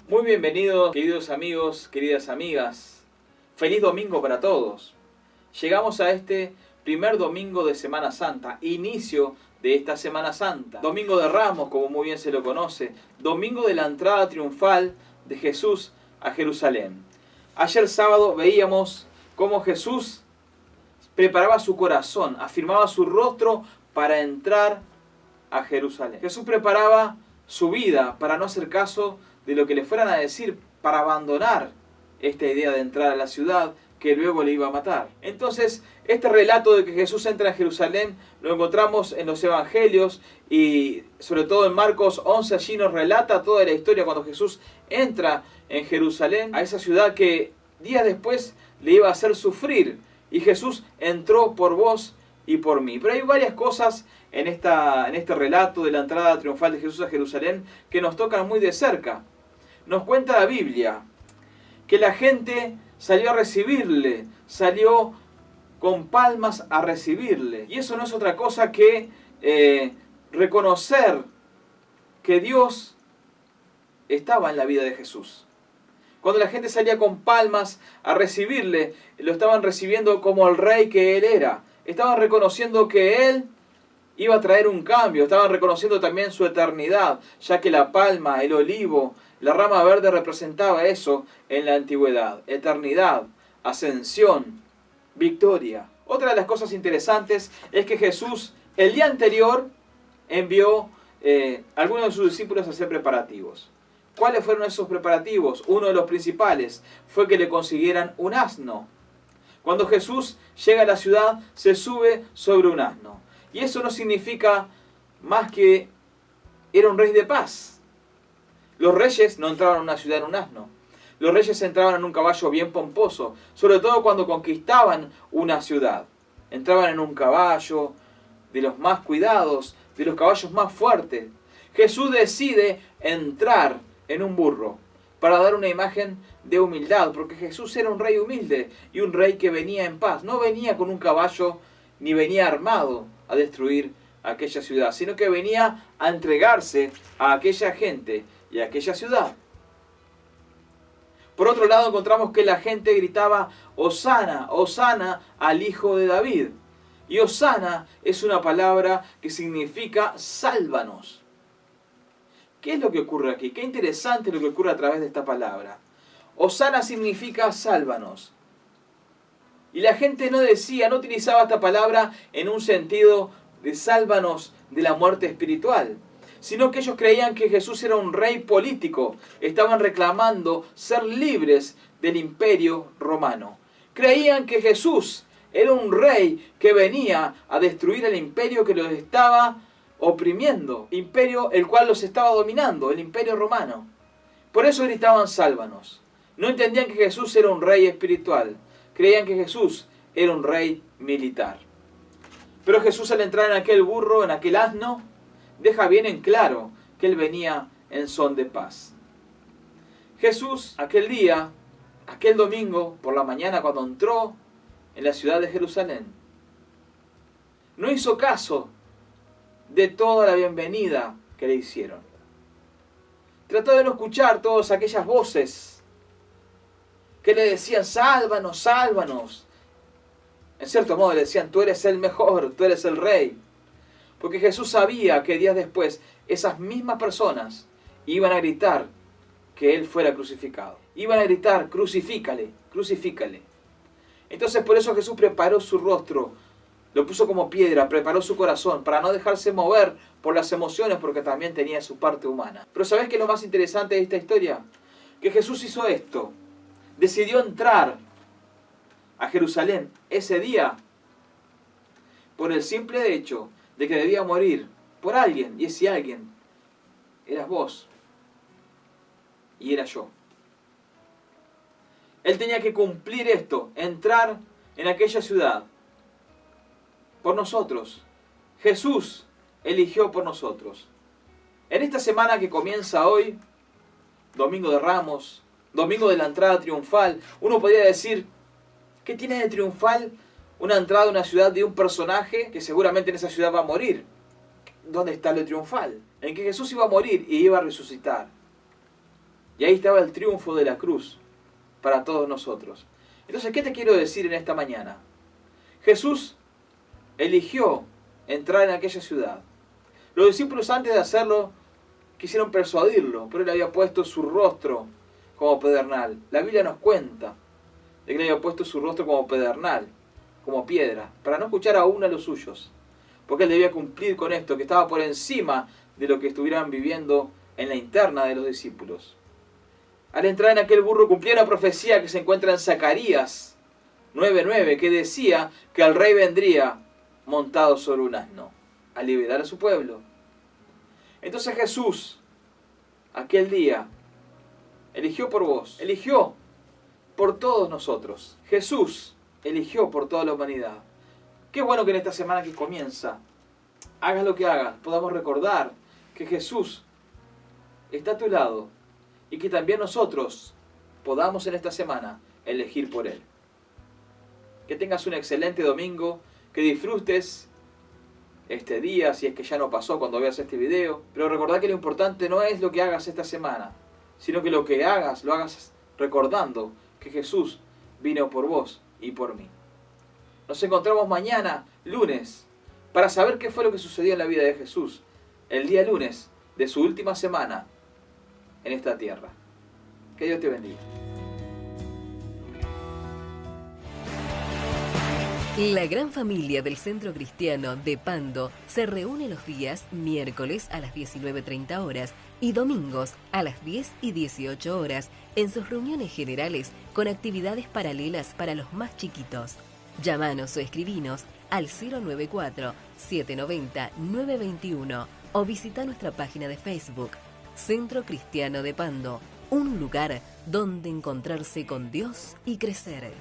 Muy bienvenidos, queridos amigos, queridas amigas. Feliz domingo para todos. Llegamos a este primer domingo de Semana Santa, inicio de esta Semana Santa. Domingo de Ramos, como muy bien se lo conoce. Domingo de la entrada triunfal de Jesús a Jerusalén. Ayer sábado veíamos cómo Jesús preparaba su corazón, afirmaba su rostro para entrar a Jerusalén. Jesús preparaba su vida para no hacer caso de lo que le fueran a decir, para abandonar esta idea de entrar a la ciudad que luego le iba a matar. Entonces, este relato de que Jesús entra a Jerusalén lo encontramos en los evangelios y sobre todo en Marcos 11, allí nos relata toda la historia cuando Jesús entra en Jerusalén, a esa ciudad que días después le iba a hacer sufrir. Y Jesús entró por vos y por mí. Pero hay varias cosas en este relato de la entrada triunfal de Jesús a Jerusalén que nos tocan muy de cerca. Nos cuenta la Biblia que la gente salió a recibirle, salió con palmas a recibirle. Y eso no es otra cosa que reconocer que Dios estaba en la vida de Jesús. Cuando la gente salía con palmas a recibirle, lo estaban recibiendo como el rey que él era. Estaban reconociendo que él iba a traer un cambio. Estaban reconociendo también su eternidad, ya que la palma, el olivo, la rama verde representaba eso en la antigüedad. Eternidad, ascensión, victoria. Otra de las cosas interesantes es que Jesús el día anterior envió a algunos de sus discípulos a hacer preparativos. ¿Cuáles fueron esos preparativos? Uno de los principales fue que le consiguieran un asno. Cuando Jesús llega a la ciudad, se sube sobre un asno. Y eso no significa más que era un rey de paz. Los reyes no entraban a una ciudad en un asno. Los reyes entraban en un caballo bien pomposo, sobre todo cuando conquistaban una ciudad. Entraban en un caballo de los más cuidados, de los caballos más fuertes. Jesús decide entrar en un burro para dar una imagen de humildad, porque Jesús era un rey humilde y un rey que venía en paz. No venía con un caballo ni venía armado a destruir aquella ciudad, sino que venía a entregarse a aquella gente y a aquella ciudad. Por otro lado, encontramos que la gente gritaba Hosana, Hosana al Hijo de David. Y Hosana es una palabra que significa sálvanos. ¿Qué es lo que ocurre aquí? Qué interesante lo que ocurre a través de esta palabra. Hosana significa sálvanos. Y la gente no utilizaba esta palabra en un sentido de sálvanos de la muerte espiritual, sino que ellos creían que Jesús era un rey político. Estaban reclamando ser libres del imperio romano. Creían que Jesús era un rey que venía a destruir el imperio que los estaba oprimiendo, imperio el cual los estaba dominando, el imperio romano. Por eso gritaban sálvanos. No entendían que Jesús era un rey espiritual. Creían que Jesús era un rey militar. Pero Jesús, al entrar en aquel burro, en aquel asno, deja bien en claro que él venía en son de paz. Jesús, aquel día, aquel domingo, por la mañana, cuando entró en la ciudad de Jerusalén, no hizo caso de toda la bienvenida que le hicieron. Trató de no escuchar todas aquellas voces que le decían, sálvanos, sálvanos. En cierto modo le decían, tú eres el mejor, tú eres el rey. Porque Jesús sabía que días después esas mismas personas iban a gritar que él fuera crucificado. Iban a gritar, crucifícale, crucifícale. Entonces por eso Jesús preparó su rostro, lo puso como piedra, preparó su corazón para no dejarse mover por las emociones, porque también tenía su parte humana. Pero ¿sabés qué es lo más interesante de esta historia? Que Jesús hizo esto. Decidió entrar a Jerusalén ese día por el simple hecho de que debía morir por alguien. Y ese alguien eras vos y era yo. Él tenía que cumplir esto, entrar en aquella ciudad por nosotros. Jesús eligió por nosotros. En esta semana que comienza hoy, Domingo de Ramos, Domingo de la entrada triunfal, uno podría decir, ¿qué tiene de triunfal una entrada a una ciudad de un personaje que seguramente en esa ciudad va a morir? ¿Dónde está lo triunfal? En que Jesús iba a morir y iba a resucitar. Y ahí estaba el triunfo de la cruz para todos nosotros. Entonces, ¿qué te quiero decir en esta mañana? Jesús eligió entrar en aquella ciudad. Los discípulos, antes de hacerlo, quisieron persuadirlo, pero él había puesto su rostro como pedernal. La Biblia nos cuenta de que él había puesto su rostro como pedernal, como piedra, para no escuchar aún a los suyos, porque él debía cumplir con esto, que estaba por encima de lo que estuvieran viviendo en la interna de los discípulos. Al entrar en aquel burro cumplía una profecía que se encuentra en Zacarías 9:9, que decía que el rey vendría montado sobre un asno a liberar a su pueblo. Entonces Jesús, aquel día, eligió por vos, eligió por todos nosotros. Jesús eligió por toda la humanidad. Qué bueno que en esta semana que comienza, hagas lo que hagas, podamos recordar que Jesús está a tu lado y que también nosotros podamos en esta semana elegir por Él. Que tengas un excelente domingo, que disfrutes este día, si es que ya no pasó cuando veas este video, pero recordá que lo importante no es lo que hagas esta semana, sino que lo que hagas, lo hagas recordando que Jesús vino por vos y por mí. Nos encontramos mañana, lunes, para saber qué fue lo que sucedió en la vida de Jesús, el día lunes de su última semana en esta tierra. Que Dios te bendiga. La gran familia del Centro Cristiano de Pando se reúne los días miércoles a las 19:30 horas y domingos a las 10 y 18 horas en sus reuniones generales con actividades paralelas para los más chiquitos. Llámanos o escribinos al 094-790-921 o visita nuestra página de Facebook, Centro Cristiano de Pando, un lugar donde encontrarse con Dios y crecer.